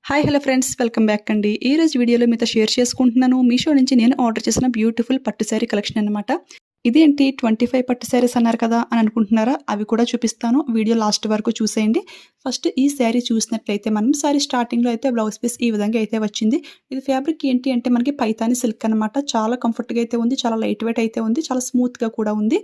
Hi hello friends, welcome back అండి. ఈ రోజు వీడియోలో మీతో షేర్ చేసుకుంటున్నాను. మీషో నుంచి నేను ఆర్డర్ చేసిన బ్యూటిఫుల్ పట్టు శారీ కలెక్షన్ అనమాట. ఇదేంటి 25 పట్టు శారీస్ అన్నారు కదా అని అనుకుంటున్నారా? అవి కూడా చూపిస్తాను. వీడియో లాస్ట్ వరకు చూసేయండి. ఫస్ట్ ఈ శారీ చూసినట్లయితే మనం శారీ స్టార్టింగ్లో అయితే బ్లౌజ్ పీస్ ఈ విధంగా అయితే వచ్చింది. ఇది ఫ్యాబ్రిక్ ఏంటి అంటే మనకి పైతాని సిల్క్ అనమాట. చాలా కంఫర్ట్గా అయితే ఉంది, చాలా లైట్ వెయిట్ అయితే ఉంది, చాలా స్మూత్గా కూడా ఉంది.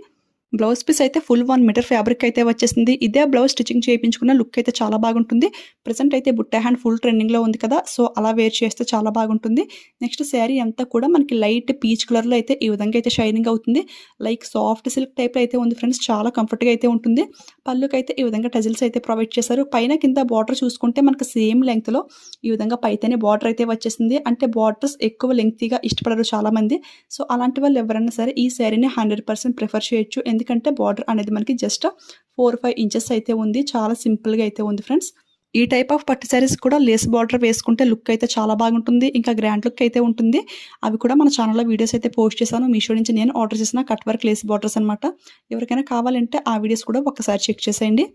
బ్లౌజ్ పీస్ అయితే ఫుల్ 1 మీటర్ ఫ్యాబ్రిక్ అయితే వచ్చేసింది. ఇదే బ్లౌజ్ స్టిచ్చింగ్ చేయించుకున్న లుక్ అయితే చాలా బాగుంటుంది. ప్రెసెంట్ అయితే బుట్టా హ్యాండ్ ఫుల్ ట్రెండింగ్లో ఉంది కదా, సో అలా వేర్ చేస్తే చాలా బాగుంటుంది. నెక్స్ట్ శారీ అంతా కూడా మనకి లైట్ పీచ్ కలర్లో అయితే ఈ విధంగా అయితే షైనింగ్ అవుతుంది. లైక్ సాఫ్ట్ సిల్క్ టైప్లో అయితే ఉంది ఫ్రెండ్స్. చాలా కంఫర్ట్గా అయితే ఉంటుంది. పళ్ళుకైతే ఈ విధంగా టజిల్స్ అయితే ప్రొవైడ్ చేశారు. పైన కింద బార్డర్ చూసుకుంటే మనకి సేమ్ లెంగ్త్లో ఈ విధంగా పైతేనే బార్డర్ అయితే వచ్చేసింది. అంటే బార్డర్స్ ఎక్కువ లెంగ్తీగా ఇష్టపడరు చాలామంది. సో అలాంటి వాళ్ళు ఎవరైనా సరే ఈ శారీని 100% ప్రిఫర్ చేయొచ్చు. ఎందుకంటే బార్డర్ అనేది మనకి జస్ట్ 4-5 ఇంచెస్ అయితే ఉంది. చాలా సింపుల్గా అయితే ఉంది ఫ్రెండ్స్. ఈ టైప్ ఆఫ్ పట్టు శారీస్ కూడా లేస్ బార్డర్ వేసుకుంటే లుక్ అయితే చాలా బాగుంటుంది. ఇంకా గ్రాండ్ లుక్ అయితే ఉంటుంది. అవి కూడా మన ఛానల్లో వీడియోస్ అయితే పోస్ట్ చేశాను. మీషో నుంచి నేను ఆర్డర్ చేసిన కట్ వర్క్ లేస్ బార్డర్స్ అనమాట. ఎవరికైనా కావాలంటే ఆ వీడియోస్ కూడా ఒకసారి చెక్ చేసేయండి.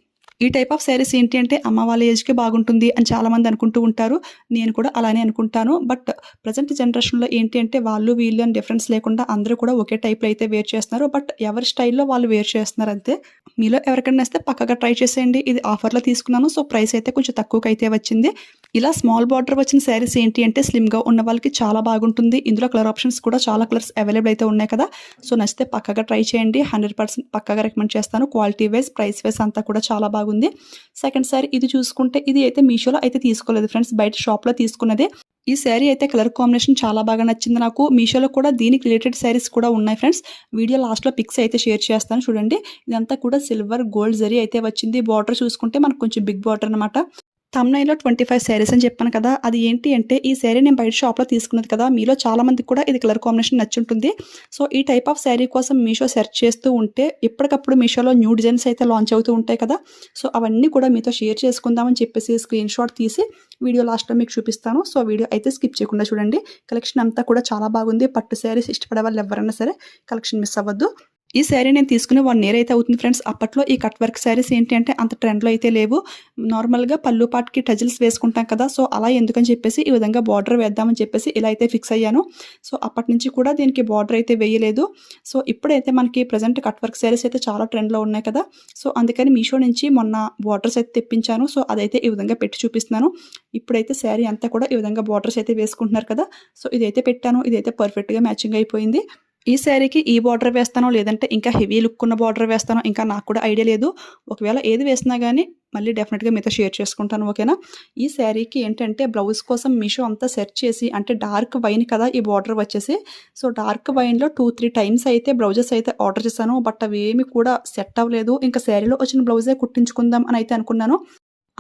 ఈ టైప్ ఆఫ్ శారీస్ ఏంటి అంటే అమ్మ వాళ్ళ ఏజ్కి బాగుంటుంది అని చాలామంది అనుకుంటూ ఉంటారు. నేను కూడా అలానే అనుకుంటాను. బట్ ప్రజెంట్ జనరేషన్లో ఏంటి అంటే వాళ్ళు వీళ్ళు అని డిఫరెన్స్ లేకుండా అందరూ కూడా ఒకే టైప్లో అయితే వేర్ చేస్తున్నారు. బట్ ఎవరి స్టైల్లో వాళ్ళు వేర్ చేస్తున్నారు అంతే. మీలో ఎవరికైనా వస్తే పక్కగా ట్రై చేసేయండి. ఇది ఆఫర్లో తీసుకున్నాను, సో ప్రైస్ అయితే కొంచెం తక్కువకి అయితే వచ్చింది. ఇలా స్మాల్ బార్డర్ వచ్చిన శారీస్ ఏంటి అంటే స్లిమ్గా ఉన్న వాళ్ళకి చాలా బాగుంటుంది. ఇందులో కలర్ ఆప్షన్స్ కూడా చాలా కలర్స్ అవైలబుల్ అయితే ఉన్నాయి కదా, సో నచ్చితే పక్కగా ట్రై చేయండి. 100% పక్కగా రికమెండ్ చేస్తాను. క్వాలిటీ వైజ్, ప్రైస్ వైజ్ అంతా కూడా చాలా బాగుంది. సెకండ్ శారీ ఇది చూసుకుంటే ఇది అయితే మీషోలో అయితే తీసుకోలేదు ఫ్రెండ్స్, బయట షాప్లో తీసుకున్నదే. ఈ శారీ అయితే కలర్ కాంబినేషన్ చాలా బాగా నచ్చింది నాకు. మీషోలో కూడా దీనికి రిలేటెడ్ శారీస్ కూడా ఉన్నాయి ఫ్రెండ్స్. వీడియో లాస్ట్లో పిక్స్ అయితే షేర్ చేస్తాను చూడండి. ఇదంతా కూడా సిల్వర్ గోల్డ్ జరీ అయితే వచ్చింది. బార్డర్ చూసుకుంటే మనకు కొంచెం బిగ్ బార్డర్ అనమాట. థంబ్నెయిల్లో 25 శారీస్ అని చెప్పాను కదా, అది ఏంటి అంటే ఈ శారీ నేను బయట షాప్లో తీసుకున్నది కదా. మీలో చాలా మందికి కూడా ఇది కలర్ కాంబినేషన్ నచ్చుంటుంది. సో ఈ టైప్ ఆఫ్ శారీ కోసం మీషో సెర్చ్ చేస్తూ ఉంటే ఎప్పటికప్పుడు మీషోలో న్యూ డిజైన్స్ అయితే లాంచ్ అవుతూ ఉంటాయి కదా, సో అవన్నీ కూడా మీతో షేర్ చేసుకుందామని చెప్పేసి స్క్రీన్ షాట్ తీసి వీడియో లాస్ట్లో మీకు చూపిస్తాను. సో వీడియో అయితే స్కిప్ చేయకుండా చూడండి. కలెక్షన్ అంతా కూడా చాలా బాగుంది. పట్టు శారీస్ ఇష్టపడే వాళ్ళు ఎవరైనా సరే కలెక్షన్ మిస్ అవ్వద్దు. ఈ శారీ నేను తీసుకుని 1 ఇయర్ అయితే అవుతుంది ఫ్రెండ్స్. అప్పట్లో ఈ కట్ వర్క్ శారీస్ ఏంటి అంటే అంత ట్రెండ్లో అయితే లేవు. నార్మల్గా పళ్ళు పాటికి టజిల్స్ వేసుకుంటాం కదా, సో అలా ఎందుకని చెప్పేసి ఈ విధంగా బార్డర్ వేద్దామని చెప్పేసి ఇలా అయితే ఫిక్స్ అయ్యాను. సో అప్పటి నుంచి కూడా దీనికి బార్డర్ అయితే వేయలేదు. సో ఇప్పుడైతే మనకి ప్రజెంట్ కట్ వర్క్ శారీస్ అయితే చాలా ట్రెండ్లో ఉన్నాయి కదా, సో అందుకని మీషో నుంచి మొన్న బార్డర్స్ అయితే తెప్పించాను. సో అదైతే ఈ విధంగా పెట్టి చూపిస్తున్నాను. ఇప్పుడైతే శారీ అంతా కూడా ఈ విధంగా బార్డర్స్ అయితే వేసుకుంటున్నారు కదా, సో ఇదైతే పెట్టాను. ఇదైతే పర్ఫెక్ట్గా మ్యాచింగ్ అయిపోయింది. ఈ శారీకి ఈ బార్డర్ వేస్తానో లేదంటే ఇంకా హెవీ లుక్ ఉన్న బార్డర్ వేస్తానో ఇంకా నాకు కూడా ఐడియా లేదు. ఒకవేళ ఏది వేసినా కానీ మళ్ళీ డెఫినెట్గా మీతో షేర్ చేసుకుంటాను, ఓకేనా. ఈ శారీకి ఏంటంటే బ్లౌజ్ కోసం మీషో అంతా సెర్చ్ చేసి, అంటే డార్క్ వైన్ కదా ఈ బార్డర్ వచ్చేసి, సో డార్క్ వైన్లో 2-3 టైమ్స్ అయితే బ్లౌజెస్ అయితే ఆర్డర్ చేశాను. బట్ అవి ఏమి కూడా సెట్ అవ్వలేదు. ఇంకా శారీలో వచ్చిన బ్లౌజే కుట్టించుకుందాం అని అయితే అనుకున్నాను.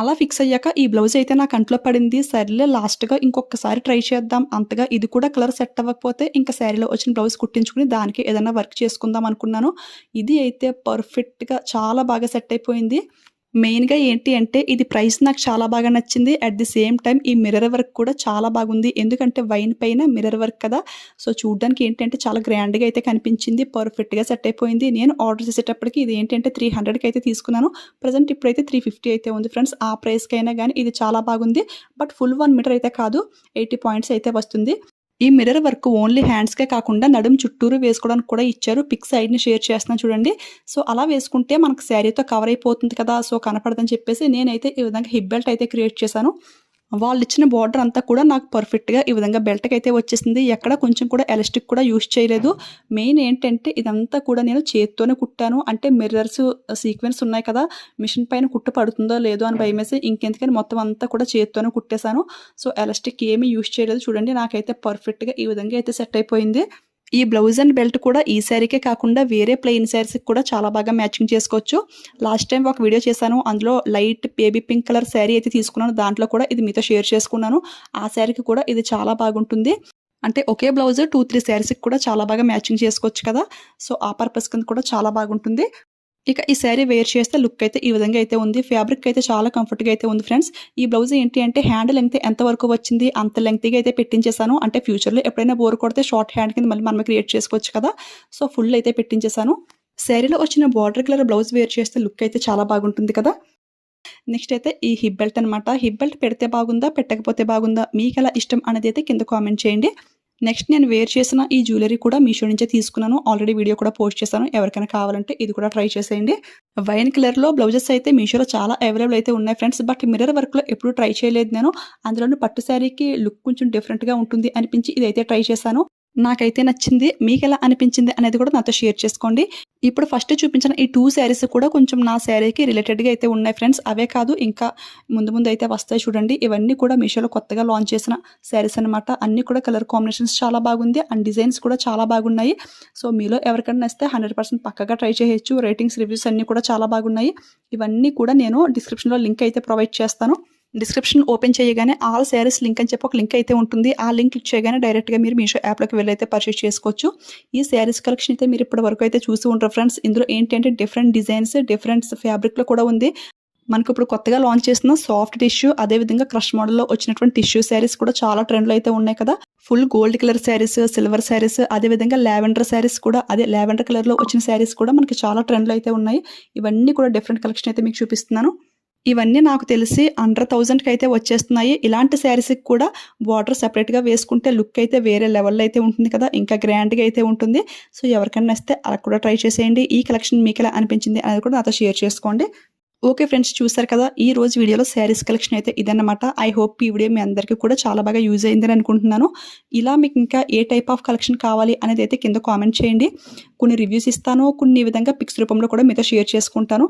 అలా ఫిక్స్ అయ్యాక ఈ బ్లౌజ్ అయితే నా కంట్లో పడింది. సర్లే లాస్ట్గా ఇంకొకసారి ట్రై చేద్దాం, అంతగా ఇది కూడా కలర్ సెట్ అవ్వకపోతే ఇంకా శారీలో వచ్చిన బ్లౌజ్ కుట్టించుకుని దానికి ఏదైనా వర్క్ చేసుకుందాం అనుకున్నాను. ఇది అయితే పర్ఫెక్ట్గా చాలా బాగా సెట్ అయిపోయింది. మెయిన్గా ఏంటి అంటే ఇది ప్రైస్ నాకు చాలా బాగా నచ్చింది. అట్ ది సేమ్ టైం ఈ మిర్రర్ వర్క్ కూడా చాలా బాగుంది. ఎందుకంటే వైన్ పైన మిర్రర్ వర్క్ కదా, సో చూడడానికి ఏంటంటే చాలా గ్రాండ్గా అయితే కనిపించింది. పర్ఫెక్ట్గా సెట్ అయిపోయింది. నేను ఆర్డర్ చేసేటప్పటికి ఇది ఏంటంటే 300కి అయితే తీసుకున్నాను. ప్రజెంట్ ఇప్పుడైతే 350 అయితే ఉంది ఫ్రెండ్స్. ఆ ప్రైస్కి అయినా కానీ ఇది చాలా బాగుంది. బట్ ఫుల్ 1 మీటర్ అయితే కాదు, 80 పాయింట్స్ అయితే వస్తుంది. ఈ మిర్రర్ వర్క్ ఓన్లీ హ్యాండ్స్కే కాకుండా నడుము చుట్టూరు వేసుకోవడానికి కూడా ఇచ్చారు. పిక్ సైడ్ని షేర్ చేస్తున్నాను చూడండి. సో అలా వేసుకుంటే మనకు శారీతో కవర్ అయిపోతుంది కదా, సో కనపడదని చెప్పేసి నేనైతే ఈ విధంగా హిప్ బెల్ట్ అయితే క్రియేట్ చేశాను. వాళ్ళు ఇచ్చిన బార్డర్ అంతా కూడా నాకు పర్ఫెక్ట్గా ఈ విధంగా బెల్ట్కి అయితే వచ్చేసింది. ఎక్కడ కొంచెం కూడా ఎలాస్టిక్ కూడా యూజ్ చేయలేదు. మెయిన్ ఏంటంటే ఇదంతా కూడా నేను చేత్తోనే కుట్టాను. అంటే మిర్రర్స్ సీక్వెన్స్ ఉన్నాయి కదా, మిషన్ పైన కుట్టు పడుతుందో లేదో అని భయమేసి ఇంకెందుకని మొత్తం అంతా కూడా చేత్తోనే కుట్టేశాను. సో ఎలాస్టిక్ ఏమీ యూజ్ చేయలేదు. చూడండి నాకైతే పర్ఫెక్ట్గా ఈ విధంగా అయితే సెట్ అయిపోయింది. ఈ బ్లౌజ్ అండ్ బెల్ట్ కూడా ఈ శారీకే కాకుండా వేరే ప్లెయిన్ శారీస్కి కూడా చాలా బాగా మ్యాచింగ్ చేసుకోవచ్చు. లాస్ట్ టైం ఒక వీడియో చేశాను, అందులో light baby pink colour sari అయితే తీసుకున్నాను. దాంట్లో కూడా ఇది మీతో షేర్ చేసుకున్నాను. ఆ శారీకి కూడా ఇది చాలా బాగుంటుంది. అంటే ఒకే బ్లౌజ్ 2-3 శారీస్కి కూడా చాలా బాగా మ్యాచింగ్ చేసుకోవచ్చు కదా, సో ఆ పర్పస్ కింద కూడా చాలా బాగుంటుంది. ఇక ఈ శారీ వేర్ చేస్తే లుక్ అయితే ఈ విధంగా అయితే ఉంది. ఫ్యాబ్రిక్ అయితే చాలా కంఫర్ట్గా అయితే ఉంది ఫ్రెండ్స్. ఈ బ్లౌజ్ ఏంటి అంటే హ్యాండ్ లెంగ్త్ ఎంత వరకు వచ్చింది అంత లెంగ్త్గా అయితే పెట్టించేసాను. అంటే ఫ్యూచర్లో ఎప్పుడైనా బోర్ కొడితే షార్ట్ హ్యాండ్ కింద మళ్ళీ మనం క్రియేట్ చేసుకోవచ్చు కదా, సో ఫుల్ అయితే పెట్టించేసాను. శారీలో వచ్చిన బార్డర్ కలర్ బ్లౌజ్ వేర్ చేస్తే లుక్ అయితే చాలా బాగుంటుంది కదా. నెక్స్ట్ అయితే ఈ హిప్ బెల్ట్ అనమాట. హిప్ బెల్ట్ పెడితే బాగుందా, పెట్టకపోతే బాగుందా, మీకు ఎలా ఇష్టం అనేది అయితే కింద కామెంట్ చేయండి. నెక్స్ట్ నేను వేర్ చేసిన ఈ జ్యువెలరీ కూడా మీషో నుంచే తీసుకున్నాను. ఆల్రెడీ వీడియో కూడా పోస్ట్ చేశాను. ఎవరికైనా కావాలంటే ఇది కూడా ట్రై చేసేయండి. వైన్ కలర్లో బ్లౌజెస్ అయితే మీషోలో చాలా అవైలబుల్ అయితే ఉన్నాయి ఫ్రెండ్స్. బట్ మిర్రర్ వర్క్లో ఎప్పుడు ట్రై చేయలేదు నేను. అందులోని పట్టు శారీకి లుక్ కొంచెం డిఫరెంట్గా ఉంటుంది అనిపించి ఇదైతే ట్రై చేశాను. నాకైతే నచ్చింది. మీకు ఎలా అనిపించింది అనేది కూడా నాతో షేర్ చేసుకోండి. ఇప్పుడు ఫస్ట్ చూపించిన ఈ 2 శారీస్ కూడా కొంచెం నా శారీకి రిలేటెడ్గా అయితే ఉన్నాయి ఫ్రెండ్స్. అవే కాదు ఇంకా ముందు అయితే వస్తాయి చూడండి. ఇవన్నీ కూడా మీషోలో కొత్తగా లాంచ్ చేసిన శారీస్ అనమాట. అన్నీ కూడా కలర్ కాంబినేషన్స్ చాలా బాగుంది అండ్ డిజైన్స్ కూడా చాలా బాగున్నాయి. సో మీలో ఎవరికైనా నచ్చితే 100% పక్కగా ట్రై చేయొచ్చు. రేటింగ్స్, రివ్యూస్ అన్నీ కూడా చాలా బాగున్నాయి. ఇవన్నీ కూడా నేను డిస్క్రిప్షన్లో లింక్ అయితే ప్రొవైడ్ చేస్తాను. డిస్క్రిప్షన్ ఓపెన్ చేయగానే ఆల్ శారీస్ లింక్ అని చెప్పి ఒక లింక్ అయితే ఉంటుంది. ఆ లింక్ క్లిక్ చేయగానే డైరెక్ట్గా మీరు మీషో యాప్లోకి వెళ్ళి అయితే పర్చేస్ చేసుకోవచ్చు. ఈ శారీస్ కలెక్షన్ అయితే మీరు ఇప్పటి వరకు అయితే చూసి ఉంటారు ఫ్రెండ్స్. ఇందులో ఏంటంటే డిఫరెంట్ డిజైన్స్, డిఫరెంట్ ఫ్యాబ్రిక్లో కూడా ఉంది. మనకు ఇప్పుడు కొత్తగా లాంచ్ చేసిన సాఫ్ట్ టిష్యూ, అదేవిధంగా క్రష్ మోడల్లో వచ్చినటువంటి టిష్యూ శారీస్ కూడా చాలా ట్రెండ్లో అయితే ఉన్నాయి కదా. Full gold colour saris, silver saris, అదేవిధంగా లావెండర్ శారీస్ కూడా, అదే లావెండర్ కలర్లో వచ్చిన శారీస్ కూడా మనకి చాలా ట్రెండ్లో అయితే ఉన్నాయి. ఇవన్నీ కూడా డిఫరెంట్ కలెక్షన్ అయితే మీకు చూపిస్తున్నాను. ఇవన్నీ నాకు తెలిసి అండర్ 1000కి అయితే వచ్చేస్తున్నాయి. ఇలాంటి శారీస్కి కూడా బార్డర్ సెపరేట్గా వేసుకుంటే లుక్ అయితే వేరే లెవెల్లో అయితే ఉంటుంది కదా, ఇంకా గ్రాండ్గా అయితే ఉంటుంది. సో ఎవరికైనా నచ్చితే అలా కూడా ట్రై చేసేయండి. ఈ కలెక్షన్ మీకు ఎలా అనిపించింది అనేది కూడా నాతో షేర్ చేసుకోండి. ఓకే ఫ్రెండ్స్, చూసారు కదా ఈ రోజు వీడియోలో శారీస్ కలెక్షన్ అయితే ఇదన్నమాట. ఐ హోప్ ఈ వీడియో మీ అందరికీ కూడా చాలా బాగా యూజ్ అయిందని అనుకుంటున్నాను. ఇలా మీకు ఇంకా ఏ టైప్ ఆఫ్ కలెక్షన్ కావాలి అనేది అయితే కింద కామెంట్ చేయండి. కొన్ని రివ్యూస్ ఇస్తాను, కొన్ని విధంగా పిక్స్ రూపంలో కూడా మీతో షేర్ చేసుకుంటాను.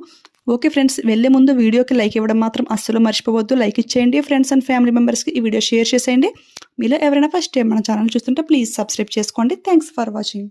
ఓకే ఫ్రెండ్స్, వెళ్ళే ముందు వీడియోకి లైక్ ఇవ్వడం మాత్రం అస్సలు మర్చిపోవద్దు. లైక్ ఇచ్చేయండి. ఫ్రెండ్స్ అండ్ ఫ్యామిలీ మెంబర్స్కి ఈ వీడియో షేర్ చేసేయండి. మీలో ఎవరైనా ఫస్ట్ టైం మన ఛానల్ చూస్తుంటే ప్లీజ్ సబ్స్క్రైబ్ చేసుకోండి. Thanks for watching.